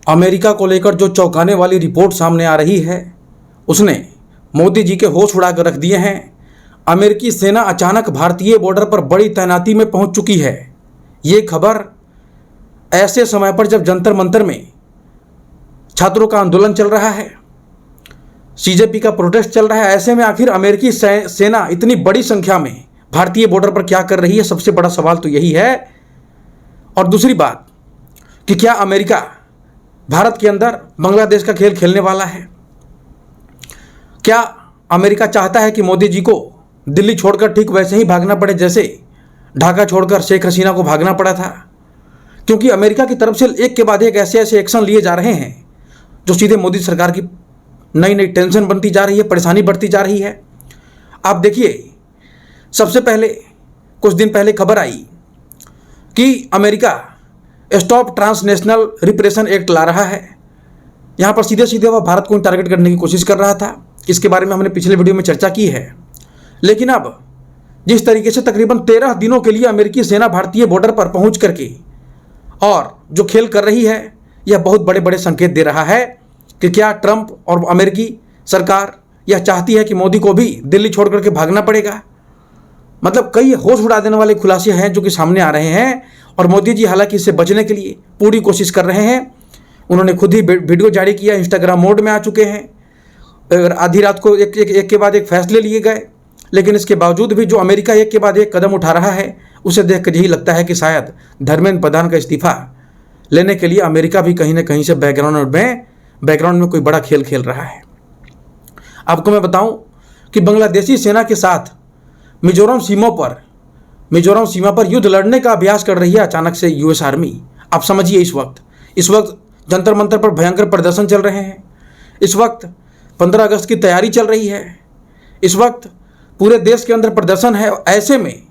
America को लेकर जो चौंकाने वाली रिपोर्ट सामने आ रही है उसने मोदी जी के होश उड़ा कर रख दिए हैं। अमेरिकी सेना अचानक भारतीय बॉर्डर पर बड़ी तैनाती में पहुंच चुकी है। ये खबर ऐसे समय पर जब जंतर मंतर में छात्रों का आंदोलन चल रहा है, सीजेपी का प्रोटेस्ट चल रहा है, ऐसे में आखिर अमेरिकी सेना इतनी बड़ी संख्या में भारतीय बॉर्डर पर क्या कर रही है, सबसे बड़ा सवाल तो यही है। और दूसरी बात कि क्या अमेरिका भारत के अंदर बांग्लादेश का खेल खेलने वाला है? क्या अमेरिका चाहता है कि मोदी जी को दिल्ली छोड़कर ठीक वैसे ही भागना पड़े जैसे ढाका छोड़कर शेख हसीना को भागना पड़ा था? क्योंकि अमेरिका की तरफ से एक के बाद एक ऐसे ऐसे एक्शन लिए जा रहे हैं जो सीधे मोदी सरकार की नई नई टेंशन बनती जा रही है, परेशानी बढ़ती जा रही है। आप देखिए, सबसे पहले कुछ दिन पहले खबर आई कि America stop transnational repression act ला रहा है। यहाँ पर सीधे सीधे वह भारत को टारगेट करने की कोशिश कर रहा था। इसके बारे में हमने पिछले वीडियो में चर्चा की है। लेकिन अब जिस तरीके से तकरीबन 13 दिनों के लिए अमेरिकी सेना भारतीय बॉर्डर पर पहुंच करके और जो खेल कर रही है, यह बहुत बड़े बड़े संकेत दे रहा है कि क्या ट्रंप और अमेरिकी सरकार यह चाहती है कि मोदी को भी दिल्ली छोड़ करके भागना पड़ेगा। मतलब कई होश उड़ा देने वाले खुलासे हैं जो कि सामने आ रहे हैं। और मोदी जी हालांकि इससे बचने के लिए पूरी कोशिश कर रहे हैं। उन्होंने खुद ही वीडियो जारी किया, इंस्टाग्राम मोड में आ चुके हैं। और आधी रात को एक के बाद एक फैसले लिए गए। लेकिन इसके बावजूद भी जो अमेरिका एक के बाद एक कदम उठा रहा है, उसे देख कर यही लगता है कि शायद धर्मेंद्र प्रधान का इस्तीफा लेने के लिए अमेरिका भी कहीं ना कहीं से बैकग्राउंड में कोई बड़ा खेल खेल रहा है। आपको मैं बताऊं कि बांग्लादेशी सेना के साथ मिजोरम सीमा पर युद्ध लड़ने का अभ्यास कर रही है अचानक से यूएस आर्मी। आप समझिए, इस वक्त जंतर मंतर पर भयंकर प्रदर्शन चल रहे हैं। इस वक्त 15 अगस्त की तैयारी चल रही है। इस वक्त पूरे देश के अंदर प्रदर्शन है। ऐसे में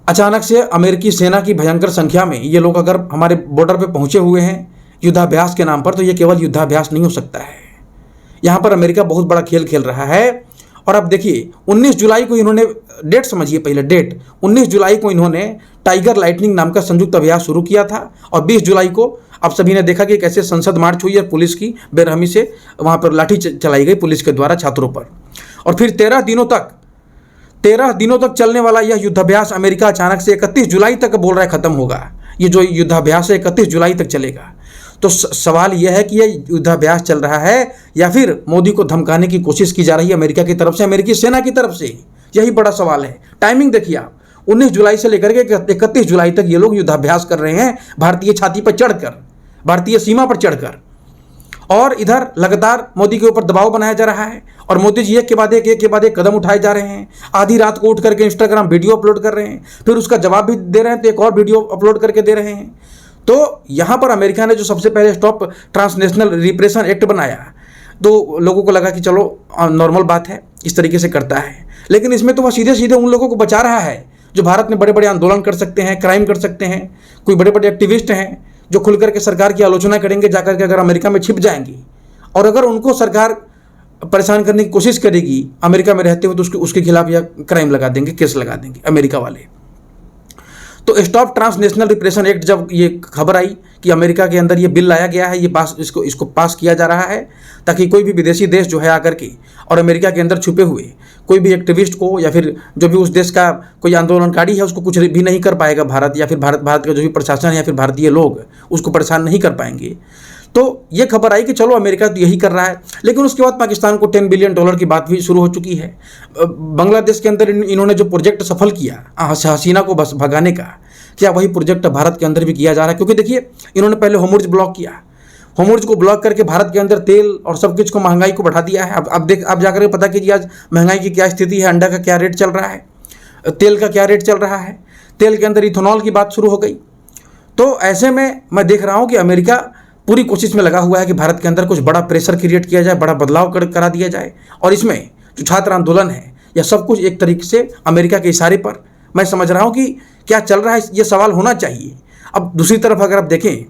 अचानक से अमेरिकी सेना की भयंकर संख्या में ये लोग अगर हमारे बॉर्डर पे पहुंचे हुए हैं युद्धाभ्यास के नाम पर, तो ये केवल युद्धाभ्यास नहीं हो सकता है। यहाँ पर अमेरिका बहुत बड़ा खेल खेल रहा है। और अब देखिए, 19 जुलाई को इन्होंने डेट समझिए, पहले डेट 19 जुलाई को इन्होंने टाइगर लाइटनिंग नाम का संयुक्त अभ्यास शुरू किया था। और 20 जुलाई को आप सभी ने देखा कि कैसे संसद मार्च हुई और पुलिस की बेरहमी से वहाँ पर लाठी चलाई गई पुलिस के द्वारा छात्रों पर। और फिर 13 दिनों तक चलने वाला यह युद्धाभ्यास अमेरिका अचानक से 31 जुलाई तक बोल रहा है खत्म होगा। ये जो युद्धाभ्यास है 31 जुलाई तक चलेगा। तो सवाल यह है कि यह युद्धाभ्यास चल रहा है या फिर मोदी को धमकाने की कोशिश की जा रही है अमेरिका की तरफ से, अमेरिकी सेना की तरफ से? यही बड़ा सवाल है। टाइमिंग देखिए आप, 19 जुलाई से लेकर के 31 जुलाई तक ये लोग युद्धाभ्यास कर रहे हैं, भारतीय छाती पर चढ़कर, भारतीय सीमा पर चढ़कर। और इधर लगातार मोदी के ऊपर दबाव बनाया जा रहा है और मोदी जी एक के बाद एक कदम उठाए जा रहे हैं। आधी रात को उठ करके इंस्टाग्राम वीडियो अपलोड कर रहे हैं, फिर उसका जवाब भी दे रहे हैं तो एक और वीडियो अपलोड करके दे रहे हैं। तो यहाँ पर अमेरिका ने जो सबसे पहले स्टॉप ट्रांसनेशनल रिप्रेशन एक्ट बनाया, तो लोगों को लगा कि चलो नॉर्मल बात है, इस तरीके से करता है। लेकिन इसमें तो वह सीधे सीधे उन लोगों को बचा रहा है जो भारत में बड़े बड़े आंदोलन कर सकते हैं, क्राइम कर सकते हैं। कोई बड़े बड़े एक्टिविस्ट हैं जो खुल करके सरकार की आलोचना करेंगे जाकर के, अगर अमेरिका में छिप जाएंगी। और अगर उनको सरकार परेशान करने की कोशिश करेगी अमेरिका में रहते हुए, तो उसके खिलाफ या क्राइम लगा देंगे, केस लगा देंगे अमेरिका वाले। तो स्टॉप ट्रांसनेशनल रिप्रेशन एक्ट, जब ये खबर आई कि अमेरिका के अंदर ये बिल लाया गया है, इसको पास किया जा रहा है ताकि कोई भी विदेशी देश जो है आकर के और अमेरिका के अंदर छुपे हुए कोई भी एक्टिविस्ट को या फिर जो भी उस देश का कोई आंदोलनकारी है उसको कुछ भी नहीं कर पाएगा भारत, या फिर भारत का जो भी प्रशासन है या फिर भारतीय लोग उसको परेशान नहीं कर पाएंगे। तो ये खबर आई कि चलो अमेरिका तो यही कर रहा है। लेकिन उसके बाद पाकिस्तान को $10 बिलियन की बात भी शुरू हो चुकी है। बांग्लादेश के अंदर इन्होंने जो प्रोजेक्ट सफल किया हसीना को बस भगाने का, क्या वही प्रोजेक्ट भारत के अंदर भी किया जा रहा है? क्योंकि देखिए, इन्होंने पहले होर्मुज़ ब्लॉक किया, होर्मुज़ को ब्लॉक करके भारत के अंदर तेल और सब कुछ को, महंगाई को बढ़ा दिया है। अब जाकर पता कीजिए आज महंगाई की क्या स्थिति है, अंडा का क्या रेट चल रहा है, तेल का क्या रेट चल रहा है, तेल के अंदर इथेनॉल की बात शुरू हो गई। तो ऐसे में मैं देख रहा हूँ कि अमेरिका पूरी कोशिश में लगा हुआ है कि भारत के अंदर कुछ बड़ा प्रेशर क्रिएट किया जाए, बड़ा बदलाव करा दिया जाए। और इसमें जो छात्र आंदोलन है या सब कुछ एक तरीके से अमेरिका के इशारे पर मैं समझ रहा हूँ कि क्या चल रहा है, ये सवाल होना चाहिए। अब दूसरी तरफ अगर आप देखें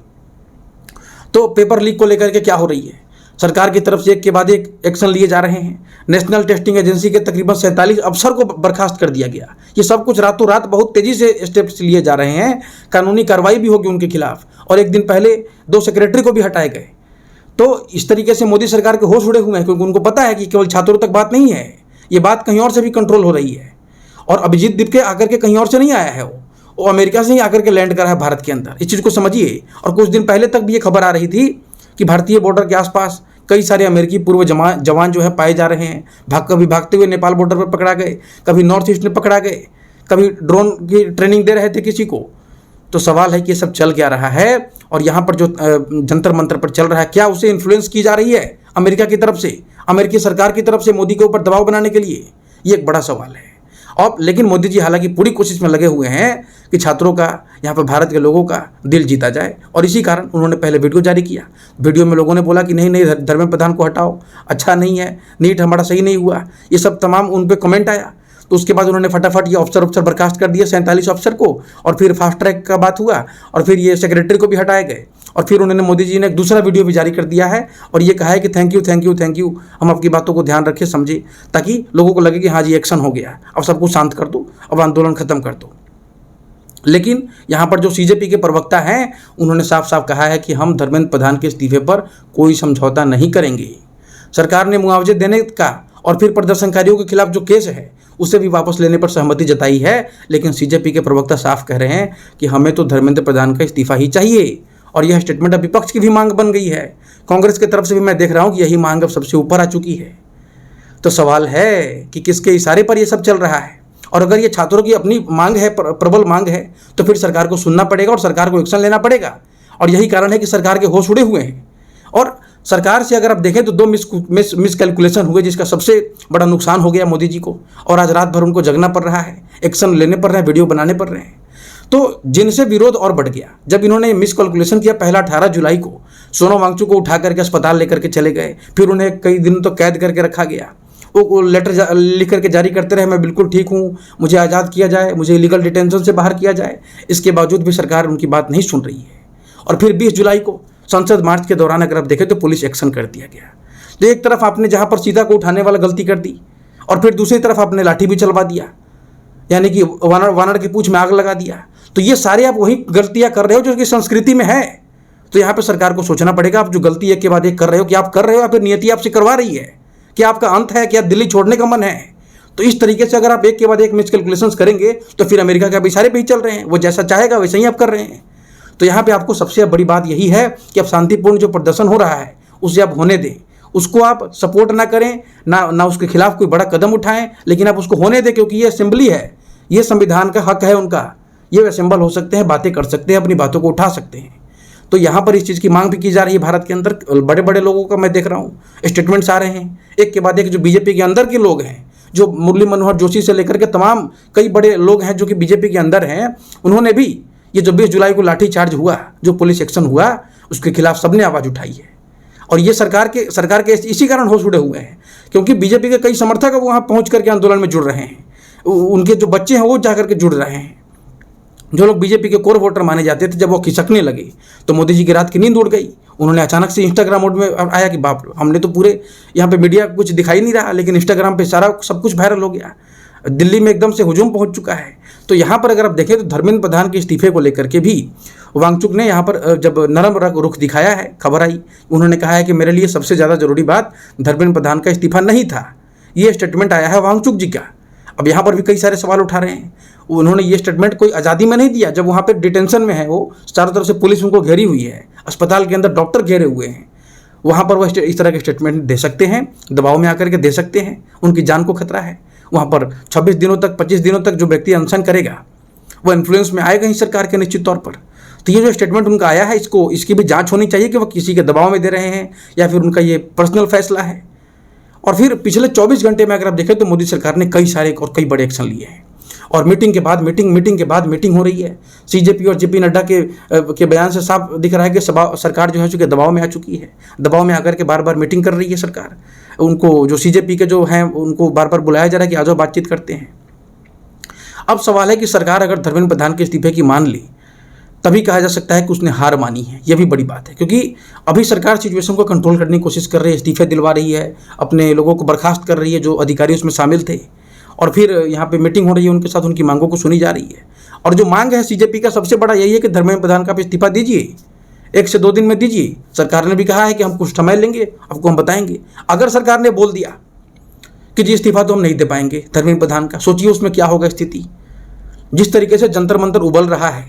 तो पेपर लीक को लेकर के क्या हो रही है, सरकार की तरफ से एक के बाद एक एक्शन लिए जा रहे हैं। नेशनल टेस्टिंग एजेंसी के तकरीबन 47 अफसर को बर्खास्त कर दिया गया। ये सब कुछ रातों रात बहुत तेज़ी से स्टेप्स लिए जा रहे हैं, कानूनी कार्रवाई भी होगी उनके खिलाफ। और एक दिन पहले 2 सेक्रेटरी को भी हटाए गए। तो इस तरीके से मोदी सरकार के होश उड़े हुए हैं, क्योंकि उनको पता है कि केवल छात्रों तक बात नहीं है, ये बात कहीं और से भी कंट्रोल हो रही है। और अभिजीत दीपके आकर के कहीं और से नहीं आया है, वो अमेरिका से ही आकर के लैंड करा है भारत के अंदर। इस चीज़ को समझिए। और कुछ दिन पहले तक भी ये खबर आ रही थी कि भारतीय बॉर्डर के आसपास कई सारे अमेरिकी पूर्व जवान जो है पाए जा रहे हैं। कभी भागते हुए नेपाल बॉर्डर पर पकड़ा गए, कभी नॉर्थ ईस्ट में पकड़ा गए, कभी ड्रोन की ट्रेनिंग दे रहे थे किसी को। तो सवाल है कि ये सब चल क्या रहा है, और यहाँ पर जो जंतर मंतर पर चल रहा है, क्या उसे इन्फ्लुएंस की जा रही है अमेरिका की तरफ से, अमेरिकी सरकार की तरफ से मोदी के ऊपर दबाव बनाने के लिए? ये एक बड़ा सवाल है। और लेकिन मोदी जी हालांकि पूरी कोशिश में लगे हुए हैं कि छात्रों का, यहाँ पर भारत के लोगों का दिल जीता जाए, और इसी कारण उन्होंने पहले वीडियो जारी किया। वीडियो में लोगों ने बोला कि नहीं नहीं, धर्मेंद्र प्रधान को हटाओ, अच्छा नहीं है, नीट हमारा सही नहीं हुआ, ये सब तमाम उन पर कमेंट आया। तो उसके बाद उन्होंने फटाफट ये अफसर बर्खास्त कर दिए, 47 अफसर को, और फिर फास्ट ट्रैक का बात हुआ, और फिर ये सेक्रेटरी को भी हटाए गए। और फिर उन्होंने, मोदी जी ने एक दूसरा वीडियो भी जारी कर दिया है और ये कहा है कि थैंक यू, हम आपकी बातों को ध्यान रखें, समझे, ताकि लोगों को लगे कि हाँ जी एक्शन हो गया, अब सब कुछ शांत कर दो, अब आंदोलन खत्म कर दो। लेकिन यहाँ पर जो सीजेपी के प्रवक्ता हैं, उन्होंने साफ साफ कहा है कि हम धर्मेंद्र प्रधान के इस्तीफे पर कोई समझौता नहीं करेंगे। सरकार ने मुआवजे देने का और फिर प्रदर्शनकारियों के खिलाफ जो केस है उसे भी वापस लेने पर सहमति जताई है, लेकिन सीजेपी के प्रवक्ता साफ कह रहे हैं कि हमें तो धर्मेंद्र प्रधान का इस्तीफा ही चाहिए। और यह स्टेटमेंट अब विपक्ष की भी मांग बन गई है। कांग्रेस की तरफ से भी मैं देख रहा हूं कि यही मांग अब सबसे ऊपर आ चुकी है। तो सवाल है कि किसके इशारे पर यह सब चल रहा है, और अगर ये छात्रों की अपनी मांग है, प्रबल मांग है, तो फिर सरकार को सुनना पड़ेगा और सरकार को एक्शन लेना पड़ेगा। और यही कारण है कि सरकार के होश उड़े हुए हैं। और सरकार से अगर आप देखें तो 2 मिसकैलकुलेशन हुए, जिसका सबसे बड़ा नुकसान हो गया मोदी जी को, और आज रात भर उनको जगना पड़ रहा है, एक्शन लेने पड़ रहा है, वीडियो बनाने पड़ रहे हैं। तो जिनसे विरोध और बढ़ गया जब इन्होंने मिसकैलकुलेशन किया। पहला 18 जुलाई को सोनम वांगचुक को उठा करके अस्पताल लेकर के चले गए, फिर उन्हें कई दिन तो कैद करके रखा गया। वो लेटर लिख करके जारी करते रहे, मैं बिल्कुल ठीक हूँ, मुझे आज़ाद किया जाए, मुझे इलीगल डिटेंशन से बाहर किया जाए। इसके बावजूद भी सरकार उनकी बात नहीं सुन रही है। और फिर 20 जुलाई को संसद मार्च के दौरान अगर आप देखें तो पुलिस एक्शन कर दिया गया। तो एक तरफ आपने जहाँ पर सीता को उठाने वाला गलती कर दी, और फिर दूसरी तरफ आपने लाठी भी चलवा दिया, यानी कि वानर की पूंछ में आग लगा दिया। तो ये सारे आप वही गलतियां कर रहे हो जो कि संस्कृति में है। तो यहाँ पे सरकार को सोचना पड़ेगा, आप जो गलती एक के बाद एक कर रहे हो, कि आप कर रहे हो या फिर नियति आपसे करवा रही है, कि आपका अंत है, कि आप दिल्ली छोड़ने का मन है। तो इस तरीके से अगर आप एक के बाद एक मिसकैलकुलेशंस करेंगे तो फिर अमेरिका के अब इशारे पे ही चल रहे हैं, वो जैसा चाहेगा वैसे ही आप कर रहे हैं। तो यहाँ पे आपको सबसे बड़ी बात यही है कि अब शांतिपूर्ण जो प्रदर्शन हो रहा है उसे आप होने दें, उसको आप सपोर्ट ना करें, ना उसके खिलाफ कोई बड़ा कदम उठाएं, लेकिन आप उसको होने दें, क्योंकि ये असेंबली है, ये संविधान का हक है उनका, ये असेंबल हो सकते हैं, बातें कर सकते हैं, अपनी बातों को उठा सकते हैं। तो यहाँ पर इस चीज़ की मांग भी की जा रही है भारत के अंदर। बड़े बड़े लोगों का मैं देख रहा हूँ स्टेटमेंट्स आ रहे हैं एक के बाद एक। जो बीजेपी के अंदर के लोग हैं, जो मुरली मनोहर जोशी से लेकर के तमाम कई बड़े लोग हैं जो कि बीजेपी के अंदर हैं, उन्होंने भी ये जो 20 जुलाई को लाठीचार्ज हुआ, जो पुलिस एक्शन हुआ, उसके खिलाफ सबने आवाज़ उठाई है। और ये सरकार के इसी कारण होश उड़े हुए हैं, क्योंकि बीजेपी के कई समर्थक वहाँ पहुँच करके आंदोलन में जुड़ रहे हैं। उनके जो बच्चे हैं वो जाकर के जुड़ रहे हैं। जो लोग बीजेपी के कोर वोटर माने जाते थे, जब वो खिसकने लगे तो मोदी जी की रात की नींद उड़ गई। उन्होंने अचानक से इंस्टाग्राम मोड में आया कि बाप, हमने तो पूरे यहाँ पे मीडिया कुछ दिखाई नहीं रहा, लेकिन इंस्टाग्राम पे सारा सब कुछ वायरल हो गया, दिल्ली में एकदम से हुजूम पहुँच चुका है। तो यहाँ पर अगर आप देखें तो धर्मेंद्र प्रधान के इस्तीफे को लेकर के भी वांगचुक ने यहाँ पर जब नरम रुख दिखाया है, खबर आई, उन्होंने कहा है कि मेरे लिए सबसे ज़्यादा जरूरी बात धर्मेंद्र प्रधान का इस्तीफा नहीं था। ये स्टेटमेंट आया है वांगचुक जी का। अब यहाँ पर भी कई सारे सवाल उठा रहे हैं। उन्होंने ये स्टेटमेंट कोई आज़ादी में नहीं दिया, जब वहाँ पे डिटेंशन में है, वो चारों तरफ से पुलिस उनको घेरी हुई है, अस्पताल के अंदर डॉक्टर घेरे हुए हैं, वहाँ पर वो इस तरह के स्टेटमेंट दे सकते हैं, दबाव में आकर के दे सकते हैं। उनकी जान को खतरा है। वहाँ पर 26 दिनों तक 25 दिनों तक जो व्यक्ति अनशन करेगा वो इन्फ्लुएंस में आएगा ही सरकार के निश्चित तौर पर। तो ये जो स्टेटमेंट उनका आया है, इसकी भी जाँच होनी चाहिए कि वो किसी के दबाव में दे रहे हैं या फिर उनका ये पर्सनल फैसला है। और फिर पिछले 24 घंटे में अगर आप देखें तो मोदी सरकार ने कई सारे और कई बड़े एक्शन लिए हैं। और मीटिंग के बाद मीटिंग हो रही है। सीजेपी और जेपी नड्डा के बयान से साफ दिख रहा है कि सरकार जो है चूँकि दबाव में आ चुकी है। दबाव में आकर के बार बार मीटिंग कर रही है सरकार। उनको जो सीजेपी के जो हैं उनको बार बार बुलाया जा रहा है कि आ जाओ बातचीत करते हैं। अब सवाल है कि सरकार अगर धर्मेंद्र प्रधान के इस्तीफे की मान ली तभी कहा जा सकता है कि उसने हार मानी है। यह भी बड़ी बात है, क्योंकि अभी सरकार सिचुएशन को कंट्रोल करने की कोशिश कर रही है, इस्तीफे दिलवा रही है, अपने लोगों को बर्खास्त कर रही है जो अधिकारी उसमें शामिल थे, और फिर यहाँ पे मीटिंग हो रही है उनके साथ, उनकी मांगों को सुनी जा रही है। और जो मांग है सीजेपी का सबसे बड़ा यही है कि धर्मेंद्र प्रधान का आप इस्तीफा दीजिए, 1 से 2 दिन में दीजिए। सरकार ने भी कहा है कि हम कुछ समय लेंगे, आपको हम बताएंगे। अगर सरकार ने बोल दिया कि जी इस्तीफा तो हम नहीं दे पाएंगे धर्मेंद्र प्रधान का, सोचिए उसमें क्या होगा स्थिति। जिस तरीके से जंतर मंतर उबल रहा है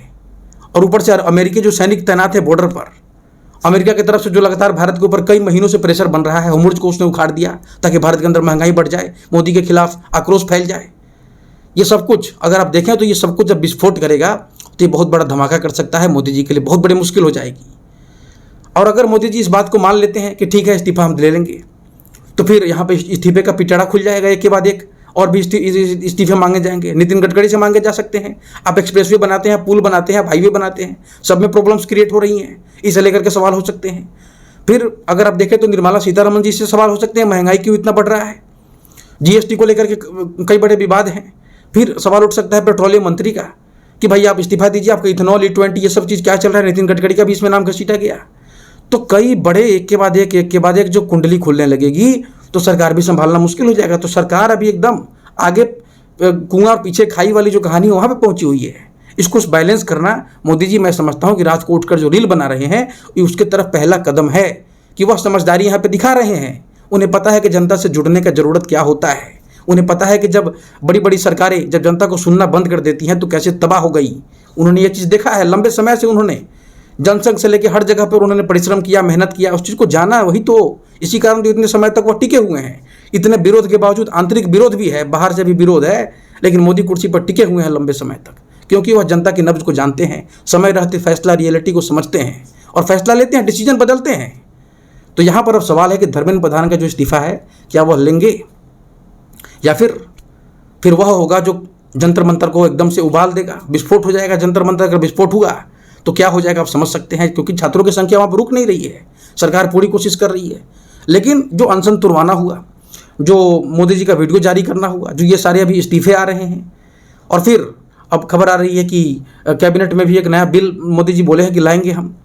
और ऊपर से अमेरिकी जो सैनिक तैनात है बॉर्डर पर, अमेरिका की तरफ से जो लगातार भारत के ऊपर कई महीनों से प्रेशर बन रहा है, होर्मुज़ को उसने उखाड़ दिया ताकि भारत के अंदर महंगाई बढ़ जाए, मोदी के खिलाफ आक्रोश फैल जाए। ये सब कुछ अगर आप देखें तो ये सब कुछ जब विस्फोट करेगा तो ये बहुत बड़ा धमाका कर सकता है, मोदी जी के लिए बहुत बड़ी मुश्किल हो जाएगी। और अगर मोदी जी इस बात को मान लेते हैं कि ठीक है इस्तीफा हम ले लेंगे, तो फिर यहाँ पे इस्तीफे का पिटारा खुल जाएगा एक के बाद एक, और भी इस्तीफे मांगे जाएंगे। नितिन गडकरी से मांगे जा सकते हैं। आप एक्सप्रेसवे बनाते हैं, पुल बनाते हैं, हाईवे बनाते हैं, सब में प्रॉब्लम्स क्रिएट हो रही हैं, इसे लेकर के सवाल हो सकते हैं। फिर अगर आप देखें तो निर्मला सीतारमण जी से सवाल हो सकते हैं, महंगाई क्यों इतना बढ़ रहा है, जीएसटी को लेकर के कई बड़े विवाद हैं। फिर सवाल उठ सकता है पेट्रोलियम मंत्री का कि भाई आप इस्तीफा दीजिए, आपका इथेनॉल E20 ये सब चीज़ क्या चल रहा है, नितिन गडकरी का भी इसमें नाम घसीटा गया। तो कई बड़े एक के बाद एक जो कुंडली खुलने लगेगी तो सरकार भी संभालना मुश्किल हो जाएगा। तो सरकार अभी एकदम आगे कुआं और पीछे खाई वाली जो कहानी है वहाँ पे पहुंची हुई है। इसको बैलेंस करना मोदी जी, मैं समझता हूँ कि रात को उठकर जो रील बना रहे हैं उसके तरफ पहला कदम है कि वह समझदारी यहाँ पे दिखा रहे हैं। उन्हें पता है कि जनता से जुड़ने का ज़रूरत क्या होता है। उन्हें पता है कि जब बड़ी बड़ी सरकारें जब जनता को सुनना बंद कर देती हैं तो कैसे तबाह हो गई। उन्होंने ये चीज़ देखा है, लंबे समय से उन्होंने जनसंघ से लेकर हर जगह पर उन्होंने परिश्रम किया, मेहनत किया, उस चीज़ को जाना। वही तो इसी कारण तो इतने समय तक वो टिके हुए हैं। इतने विरोध के बावजूद, आंतरिक विरोध भी है, बाहर से भी विरोध है, लेकिन मोदी कुर्सी पर टिके हुए हैं लंबे समय तक, क्योंकि वह जनता की नब्ज को जानते हैं, समय रहते फैसला रियलिटी को समझते हैं और फैसला लेते हैं, डिसीजन बदलते हैं। तो यहाँ पर अब सवाल है कि धर्मेंद्र प्रधान का जो इस्तीफा है क्या वह लेंगे, या फिर वह होगा जो जंतर मंतर को एकदम से उबाल देगा, विस्फोट हो जाएगा। जंतर मंतर अगर विस्फोट हुआ तो क्या हो जाएगा आप समझ सकते हैं, क्योंकि छात्रों की संख्या वहाँ पर रुक नहीं रही है, सरकार पूरी कोशिश कर रही है। लेकिन जो अनशन तुड़वाना हुआ, जो मोदी जी का वीडियो जारी करना हुआ, जो ये सारे अभी इस्तीफे आ रहे हैं, और फिर अब खबर आ रही है कि कैबिनेट में भी एक नया बिल मोदी जी बोले हैं कि लाएंगे हम।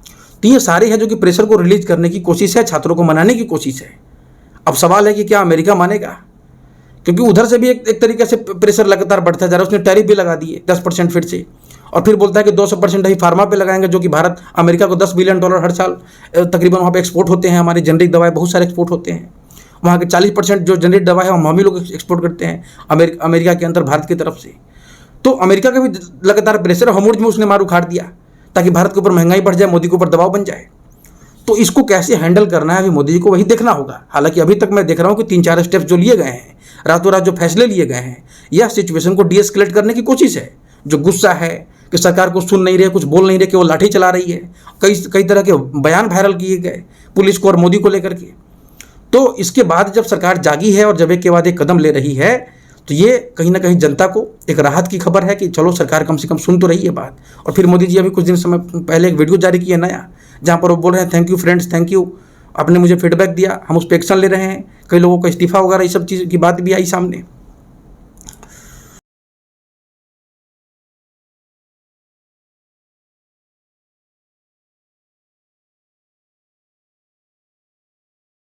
तो ये सारे हैं जो कि प्रेशर को रिलीज करने की कोशिश है, छात्रों को मनाने की कोशिश है। अब सवाल है कि क्या अमेरिका मानेगा, क्योंकि उधर से भी एक तरीके से प्रेशर लगातार बढ़ता जा रहा है। उसने टैरिफ भी लगा दिए 10% फिर से, और फिर बोलता है कि 200% ही फार्मा पे लगाएंगे, जो कि भारत अमेरिका को $10 बिलियन हर साल तकरीबन वहाँ पे एक्सपोर्ट होते हैं। हमारे जेनरिक दवाएं बहुत सारे एक्सपोर्ट होते हैं। वहाँ के 40% जो जेनरिक दवा है हम ही लोग एक्सपोर्ट करते हैं अमेरिका के अंदर भारत की तरफ से। तो अमेरिका का भी लगातार प्रेशर, होर्मुज़ में उसने मार उखाड़ दिया ताकि भारत के ऊपर महंगाई बढ़ जाए, मोदी के ऊपर दबाव बन जाए। तो इसको कैसे हैंडल करना है अभी मोदी जी को वही देखना होगा। हालांकि अभी तक मैं देख रहा हूँ कि 3-4 स्टेप्स जो लिए गए हैं, रातों रात जो फैसले लिए गए हैं, यह सिचुएशन को डीएस्केलेट करने की कोशिश है। जो गुस्सा है कि सरकार को सुन नहीं रहे, कुछ बोल नहीं रहे, कि वो लाठी चला रही है, कई तरह के बयान वायरल किए गए पुलिस को और मोदी को लेकर के। तो इसके बाद जब सरकार जागी है और जब एक के बाद एक कदम ले रही है, तो ये कहीं ना कहीं जनता को एक राहत की खबर है कि चलो सरकार कम से कम सुन तो रही है बात। और फिर मोदी जी अभी कुछ दिन समय पहले एक वीडियो जारी किया नया, जहाँ पर वो बोल रहे हैं thank you friends, thank you, आपने मुझे फीडबैक दिया, हम उस पर एक्शन ले रहे हैं। कई लोगों का इस्तीफा वगैरह ये सब चीज़ की बात भी आई सामने।